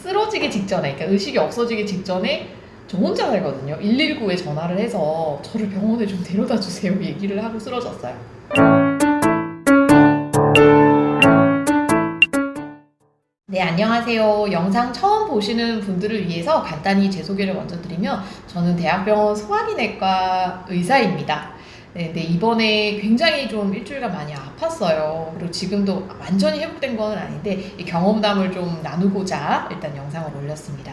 쓰러지기 직전에, 그러니까 의식이 없어지기 직전에 저 혼자 살거든요. 119에 전화를 해서 저를 병원에 좀 데려다 주세요 얘기를 하고 쓰러졌어요. 네, 안녕하세요. 영상 처음 보시는 분들을 위해서 간단히 제 소개를 먼저 드리면 저는 대학병원 소화기내과 의사입니다. 네, 근데 이번에 굉장히 좀 일주일간 많이 아팠어요. 그리고 지금도 완전히 회복된 건 아닌데 이 경험담을 좀 나누고자 일단 영상을 올렸습니다.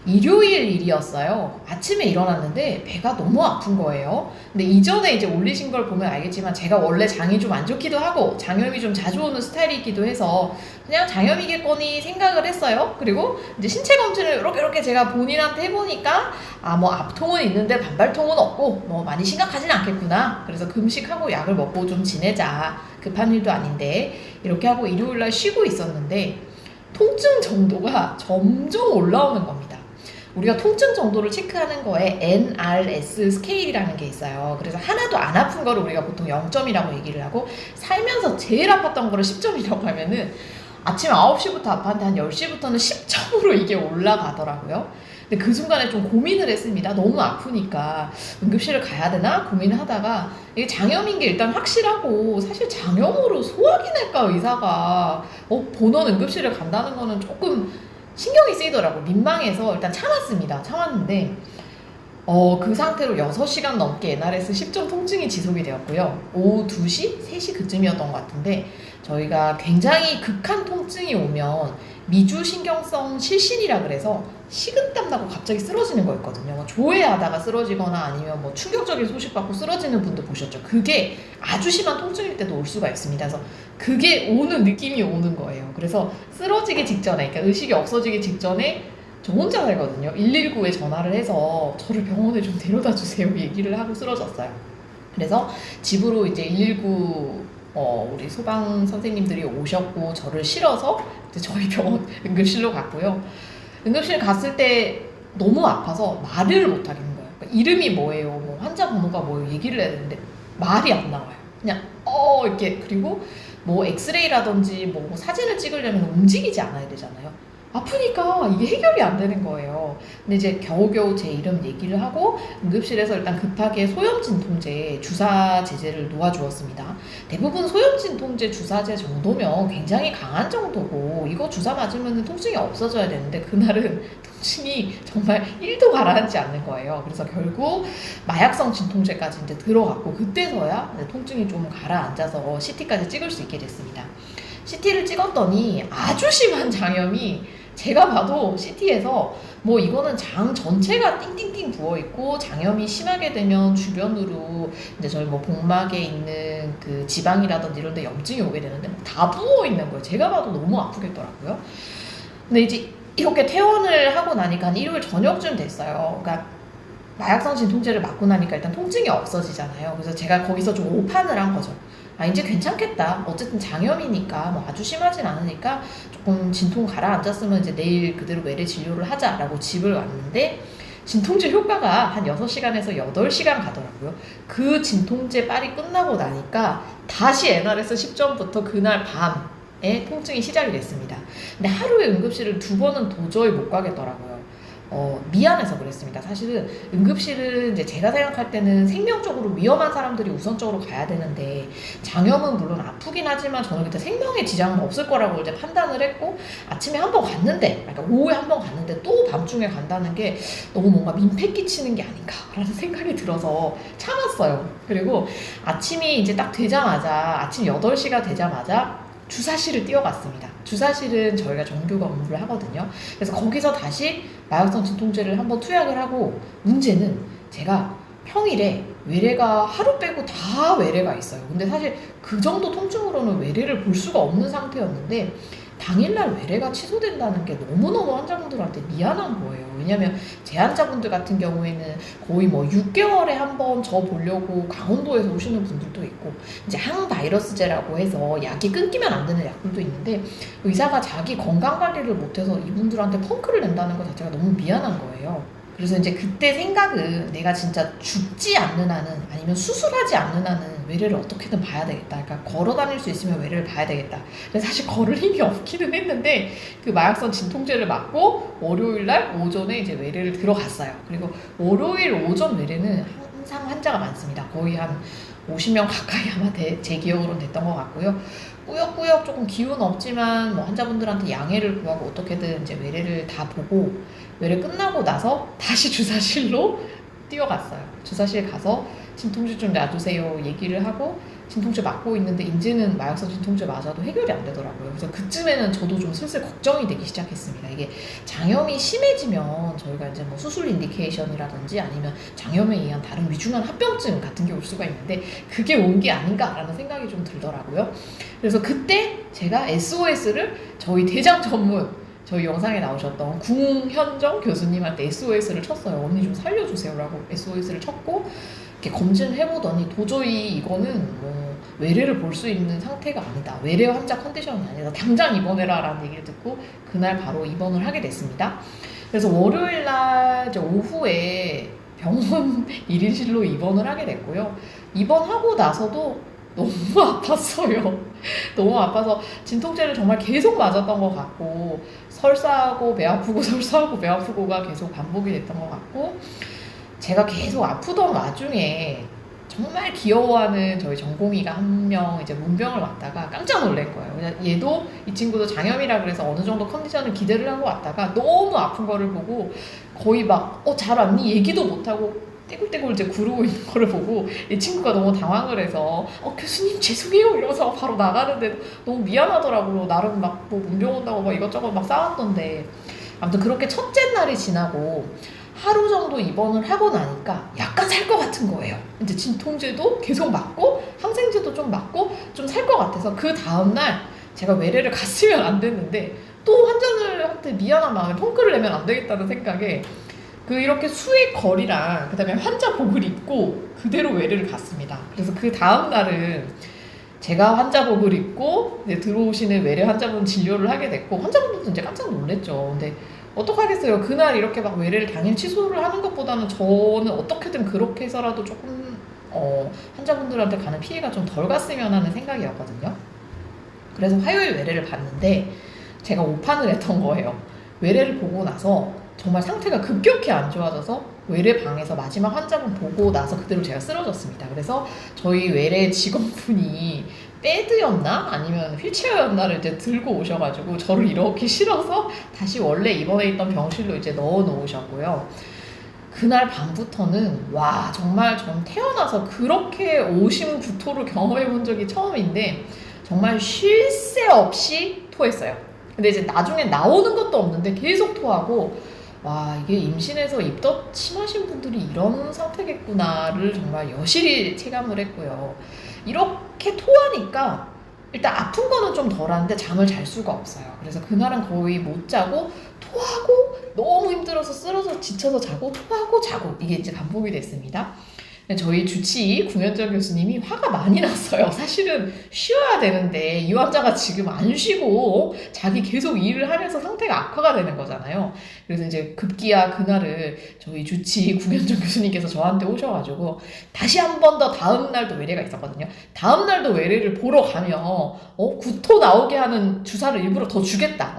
일요일 일이었어요. 아침에 일어났는데 배가 너무 아픈 거예요. 근데 이전에 이제 올리신 걸 보면 알겠지만 제가 원래 장이 좀 안 좋기도 하고 장염이 좀 자주 오는 스타일이기도 해서 그냥 장염이겠거니 생각을 했어요. 그리고 이제 신체 검진을 이렇게 제가 본인한테 해보니까 뭐 앞통은 있는데 반발통은 없고 뭐 많이 심각하진 않겠구나. 그래서 금식하고 약을 먹고 좀 지내자. 급한 일도 아닌데 이렇게 하고 일요일날 쉬고 있었는데 통증 정도가 점점 올라오는 겁니다. 우리가 통증 정도를 체크하는 거에 NRS 스케일이라는 게 있어요. 그래서 하나도 안 아픈 거를 우리가 보통 0점이라고 얘기를 하고 살면서 제일 아팠던 거를 10점이라고 하면은 아침 9시부터 아팠는데 한 10시부터는 10점으로 이게 올라가더라고요. 근데 그 순간에 좀 고민을 했습니다. 너무 아프니까 응급실을 가야 되나 고민을 하다가 이게 장염인 게 일단 확실하고 사실 장염으로 소화기내과 의사가 본원 응급실을 간다는 거는 조금 신경이 쓰이더라고. 민망해서 일단 참았습니다. 참았는데 그 상태로 6시간 넘게 NRS 10점 통증이 지속이 되었고요. 오후 2시, 3시 그쯤이었던 것 같은데 저희가 굉장히 극한 통증이 오면 미주신경성 실신이라 그래서 식은땀 나고 갑자기 쓰러지는 거였거든요. 뭐 조회하다가 쓰러지거나 아니면 뭐 충격적인 소식 받고 쓰러지는 분도 보셨죠. 그게 아주 심한 통증일 때도 올 수가 있습니다. 그래서 그게 오는 느낌이 오는 거예요. 그래서 쓰러지기 직전에, 그러니까 의식이 없어지기 직전에 저 혼자 살거든요. 119에 전화를 해서 저를 병원에 좀 데려다 주세요 얘기를 하고 쓰러졌어요. 그래서 집으로 이제 119 우리 소방 선생님들이 오셨고 저를 실어서 이제 저희 병원 응급실로 갔고요. 응급실 갔을 때 너무 아파서 말을 못 하겠는 거예요. 그러니까 이름이 뭐예요, 뭐 환자 번호가 뭐예요 얘기를 해야 되는데 말이 안 나와요. 그냥 이렇게. 그리고 뭐 엑스레이라든지 뭐 사진을 찍으려면 움직이지 않아야 되잖아요. 아프니까 이게 해결이 안 되는 거예요. 근데 이제 겨우겨우 제 이름 얘기를 하고 응급실에서 일단 급하게 소염진통제 주사제제를 놓아주었습니다. 대부분 소염진통제 주사제 정도면 굉장히 강한 정도고 이거 주사 맞으면 통증이 없어져야 되는데 그날은 통증이 정말 1도 가라앉지 않는 거예요. 그래서 결국 마약성 진통제까지 이제 들어갔고 그때서야 통증이 좀 가라앉아서 CT까지 찍을 수 있게 됐습니다. CT를 찍었더니 아주 심한 장염이 제가 봐도 CT에서 뭐 이거는 장 전체가 띵띵띵 부어있고 장염이 심하게 되면 주변으로 이제 저희 뭐 복막에 있는 그 지방이라든지 이런 데 염증이 오게 되는데 다 부어있는 거예요. 제가 봐도 너무 아프겠더라고요. 근데 이제 이렇게 퇴원을 하고 나니까 한 일요일 저녁쯤 됐어요. 그러니까 마약성 진통제를 맞고 나니까 일단 통증이 없어지잖아요. 그래서 제가 거기서 좀 오판을 한 거죠. 이제 괜찮겠다. 어쨌든 장염이니까 뭐 아주 심하진 않으니까 조금 진통 가라앉았으면 이제 내일 그대로 외래 진료를 하자라고 집을 왔는데 진통제 효과가 한 6시간에서 8시간 가더라고요. 그 진통제 빨이 끝나고 나니까 다시 NRS 10점부터 그날 밤에 통증이 시작이 됐습니다. 근데 하루에 응급실을 2번은 도저히 못 가겠더라고요. 미안해서 그랬습니다. 사실은 응급실은 이제 제가 생각할 때는 생명적으로 위험한 사람들이 우선적으로 가야 되는데 장염은 물론 아프긴 하지만 저는 그때 생명에 지장은 없을 거라고 이제 판단을 했고 아침에 한 번 갔는데 그러니까 오후에 한 번 갔는데 또 밤중에 간다는 게 너무 뭔가 민폐 끼치는 게 아닌가라는 생각이 들어서 참았어요. 그리고 아침이 이제 딱 되자마자 아침 8시가 되자마자 주사실을 뛰어갔습니다. 주사실은 저희가 정규가 업무를 하거든요. 그래서 거기서 다시 마약성 진통제를 한번 투약을 하고 문제는 제가 평일에 외래가 하루 빼고 다 외래가 있어요. 근데 사실 그 정도 통증으로는 외래를 볼 수가 없는 상태였는데 당일날 외래가 취소된다는 게 너무너무 환자분들한테 미안한 거예요. 왜냐면 제 환자분들 같은 경우에는 거의 뭐 6개월에 한 번 저 보려고 강원도에서 오시는 분들도 있고 이제 항바이러스제라고 해서 약이 끊기면 안 되는 약들도 있는데 의사가 자기 건강 관리를 못해서 이분들한테 펑크를 낸다는 것 자체가 너무 미안한 거예요. 그래서 이제 그때 생각은 내가 진짜 죽지 않는 한은 아니면 수술하지 않는 한은 외래를 어떻게든 봐야 되겠다. 그러니까 걸어 다닐 수 있으면 외래를 봐야 되겠다. 근데 사실 걸을 힘이 없기는 했는데 그 마약성 진통제를 맞고 월요일 날 오전에 이제 외래를 들어갔어요. 그리고 월요일 오전 외래는 항상 환자가 많습니다. 거의 한 50명 가까이 아마 제 기억으로는 됐던 것 같고요. 꾸역꾸역 조금 기운 없지만 뭐 환자분들한테 양해를 구하고 어떻게든 이제 외래를 다 보고 외래 끝나고 나서 다시 주사실로 뛰어갔어요. 주사실 가서 진통제 좀 놔주세요 얘기를 하고 진통제 맞고 있는데 이제는 마약성 진통제 맞아도 해결이 안 되더라고요. 그래서 그쯤에는 저도 좀 슬슬 걱정이 되기 시작했습니다. 이게 장염이 심해지면 저희가 이제 뭐 수술 인디케이션이라든지 아니면 장염에 의한 다른 위중한 합병증 같은 게 올 수가 있는데 그게 온 게 아닌가라는 생각이 좀 들더라고요. 그래서 그때 제가 SOS를 저희 대장 전문 저희 영상에 나오셨던 궁현정 교수님한테 SOS를 쳤어요. 언니 좀 살려주세요라고 SOS를 쳤고 이렇게 검진을 해보더니 도저히 이거는 뭐 외래를 볼 수 있는 상태가 아니다. 외래 환자 컨디션은 아니다. 당장 입원해라 라는 얘기를 듣고 그날 바로 입원을 하게 됐습니다. 그래서 월요일 날 이제 오후에 병원 1인실로 입원을 하게 됐고요. 입원하고 나서도 너무 아팠어요. 너무 아파서 진통제를 정말 계속 맞았던 것 같고 설사하고 배 아프고 설사하고 배 아프고가 계속 반복이 됐던 것 같고 제가 계속 아프던 와중에 정말 귀여워하는 저희 전공의가 한 명 이제 문병을 왔다가 깜짝 놀란 거예요. 그냥 얘도 이 친구도 장염이라 그래서 어느 정도 컨디션을 기대를 하고 왔다가 너무 아픈 거를 보고 거의 막 잘 왔니? 얘기도 못하고 떼굴떼굴 이제 구르고 있는 거를 보고 이 친구가 너무 당황을 해서 교수님 죄송해요 이러면서 바로 나가는데 너무 미안하더라고요. 나름 막 뭐 문병 온다고 막 이것저것 막 싸웠던데 아무튼 그렇게 첫째 날이 지나고 하루 정도 입원을 하고 나니까 약간 살 것 같은 거예요. 이제 진통제도 계속 맞고 항생제도 좀 맞고 좀 살 것 같아서 그 다음날 제가 외래를 갔으면 안 됐는데 또 환자들한테 미안한 마음에 펑크를 내면 안 되겠다는 생각에 이렇게 수액 거리랑 그 다음에 환자복을 입고 그대로 외래를 갔습니다. 그래서 그 다음날은 제가 환자복을 입고 이제 들어오시는 외래 환자분 진료를 하게 됐고 환자분들도 이제 깜짝 놀랐죠. 근데 어떡하겠어요. 그날 이렇게 막 외래를 당일 취소를 하는 것보다는 저는 어떻게든 그렇게 해서라도 조금 환자분들한테 가는 피해가 좀 덜 갔으면 하는 생각이었거든요. 그래서 화요일 외래를 봤는데 제가 오판을 했던 거예요. 외래를 보고 나서 정말 상태가 급격히 안 좋아져서 외래 방에서 마지막 환자분 보고 나서 그대로 제가 쓰러졌습니다. 그래서 저희 외래 직원분이 배드였나 아니면 휠체어였나를 이제 들고 오셔가지고 저를 이렇게 실어서 다시 원래 입원해 있던 병실로 이제 넣어 놓으셨고요. 그날 밤부터는 와 정말 전 태어나서 그렇게 오심 구토를 경험해 본 적이 처음인데 정말 쉴 새 없이 토했어요. 근데 이제 나중에 나오는 것도 없는데 계속 토하고 와 이게 임신해서 입덧 심하신 분들이 이런 상태겠구나를 정말 여실히 체감을 했고요. 이렇게 토하니까 일단 아픈 거는 좀 덜한데 잠을 잘 수가 없어요. 그래서 그날은 거의 못 자고 토하고 너무 힘들어서 쓰러져 지쳐서 자고 토하고 자고 이게 이제 반복이 됐습니다. 저희 주치의 궁현정 교수님이 화가 많이 났어요. 사실은 쉬어야 되는데 이 환자가 지금 안 쉬고 자기 계속 일을 하면서 상태가 악화가 되는 거잖아요. 그래서 이제 급기야 그날을 저희 주치의 궁현정 교수님께서 저한테 오셔가지고 다시 한 번 더 다음 날도 외래가 있었거든요. 다음 날도 외래를 보러 가면 구토 나오게 하는 주사를 일부러 더 주겠다.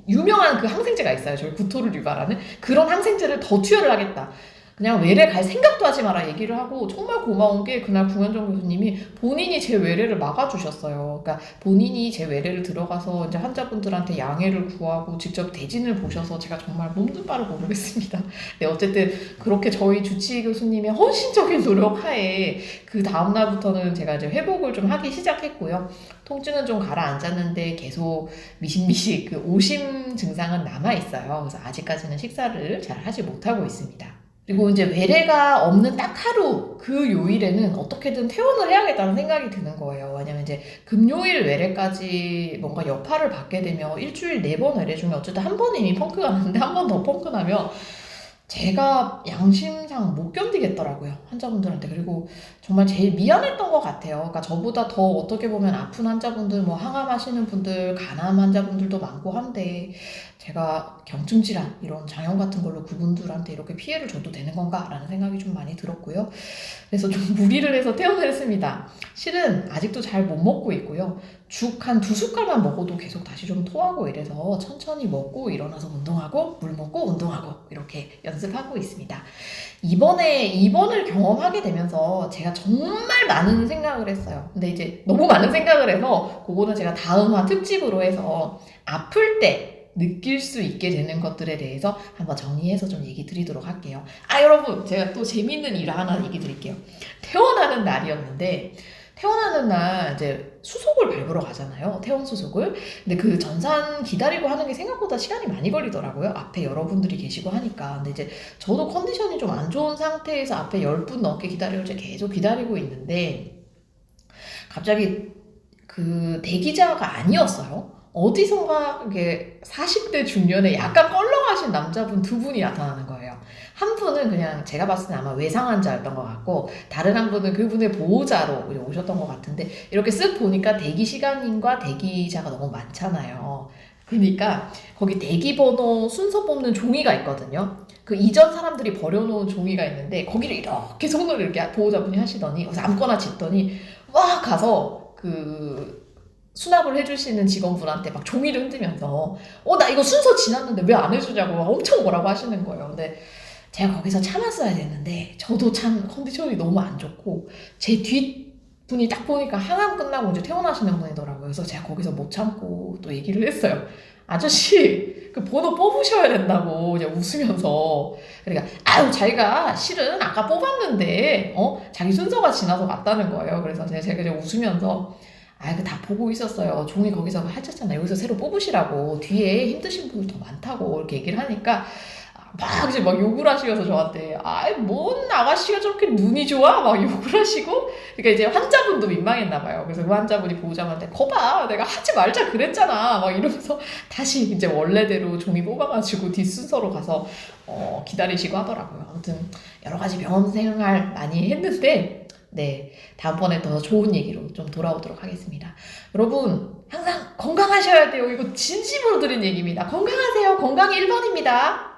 유명한 그 항생제가 있어요. 저희 구토를 유발하는 그런 항생제를 더 투여를 하겠다. 그냥 외래 갈 생각도 하지 마라 얘기를 하고 정말 고마운 게 그날 궁현정 교수님이 본인이 제 외래를 막아주셨어요. 그러니까 본인이 제 외래를 들어가서 이제 환자분들한테 양해를 구하고 직접 대진을 보셔서 제가 정말 몸둘 바를 모르겠습니다. 네, 어쨌든 그렇게 저희 주치의 교수님의 헌신적인 노력 하에 그 다음날부터는 제가 이제 회복을 좀 하기 시작했고요. 통증은 좀 가라앉았는데 계속 미식미식 그 오심 증상은 남아있어요. 그래서 아직까지는 식사를 잘 하지 못하고 있습니다. 그리고 이제 외래가 없는 딱 하루 그 요일에는 어떻게든 퇴원을 해야겠다는 생각이 드는 거예요. 왜냐면 이제 금요일 외래까지 뭔가 여파를 받게 되면 일주일 4번 외래 중에 어쨌든 한 번은 이미 펑크가 났는데 한 번 더 펑크 나면 제가 양심상 이상 못 견디겠더라고요, 환자분들한테. 그리고 정말 제일 미안했던 것 같아요. 그러니까 저보다 더 어떻게 보면 아픈 환자분들, 뭐 항암하시는 분들, 간암 환자분들도 많고 한데 제가 경증 질환 이런 장염 같은 걸로 그분들한테 이렇게 피해를 줘도 되는 건가라는 생각이 좀 많이 들었고요. 그래서 좀 무리를 해서 퇴원을 했습니다. 실은 아직도 잘 못 먹고 있고요. 죽 한 두 숟갈만 먹어도 계속 다시 좀 토하고 이래서 천천히 먹고 일어나서 운동하고 물 먹고 운동하고 이렇게 연습하고 있습니다. 이번에 입원을 경험하게 되면서 제가 정말 많은 생각을 했어요. 근데 이제 너무 많은 생각을 해서 그거는 제가 다음화 특집으로 해서 아플 때 느낄 수 있게 되는 것들에 대해서 한번 정리해서 좀 얘기 드리도록 할게요. 여러분, 제가 또 재밌는 일 하나 얘기 드릴게요. 퇴원하는 날이었는데, 퇴원하는 날 이제 수속을 밟으러 가잖아요. 퇴원 수속을. 근데 그 전산 기다리고 하는 게 생각보다 시간이 많이 걸리더라고요. 앞에 여러분들이 계시고 하니까. 근데 이제 저도 컨디션이 좀 안 좋은 상태에서 앞에 10분 넘게 기다리고 이제 계속 기다리고 있는데, 갑자기 그 대기자가 아니었어요. 어디선가 이게 40대 중년에 약간 껄렁하신 남자분 두 분이 나타나는 거예요. 한 분은 그냥 제가 봤을 때 아마 외상 환자였던 것 같고, 다른 한 분은 그분의 보호자로 오셨던 것 같은데, 이렇게 쓱 보니까 대기 시간인과 대기자가 너무 많잖아요. 그러니까 거기 대기 번호 순서 뽑는 종이가 있거든요. 그 이전 사람들이 버려놓은 종이가 있는데 거기를 이렇게 손으로 이렇게 보호자분이 하시더니 그래서 아무거나 짚더니 와 가서 그 수납을 해주시는 직원분한테 막 종이를 흔들면서 나 이거 순서 지났는데 왜 안 해주냐고 엄청 뭐라고 하시는 거예요. 근데 제가 거기서 참았어야 됐는데 저도 참 컨디션이 너무 안 좋고 제 뒷분이 딱 보니까 항암 끝나고 이제 퇴원하시는 분이더라고요. 그래서 제가 거기서 못 참고 또 얘기를 했어요. 아저씨 그 번호 뽑으셔야 된다고 이제 웃으면서. 그러니까 자기가 실은 아까 뽑았는데 자기 순서가 지나서 갔다는 거예요. 그래서 제가 이제 웃으면서 그 다 보고 있었어요. 종이 거기서 하셨잖아요. 여기서 새로 뽑으시라고. 뒤에 힘드신 분들 더 많다고 이렇게 얘기를 하니까 막 이제 막 욕을 하시면서 저한테 뭔 아가씨가 저렇게 눈이 좋아? 막 욕을 하시고. 그러니까 이제 환자분도 민망했나 봐요. 그래서 그 환자분이 보호자한테 거봐 내가 하지 말자 그랬잖아 막 이러면서 다시 이제 원래대로 종이 뽑아가지고 뒷순서로 가서 기다리시고 하더라고요. 아무튼 여러 가지 병원 생활 많이 했는데 네, 다음번에 더 좋은 얘기로 좀 돌아오도록 하겠습니다. 여러분, 항상 건강하셔야 돼요. 이거 진심으로 드린 얘기입니다. 건강하세요. 건강이 1번입니다.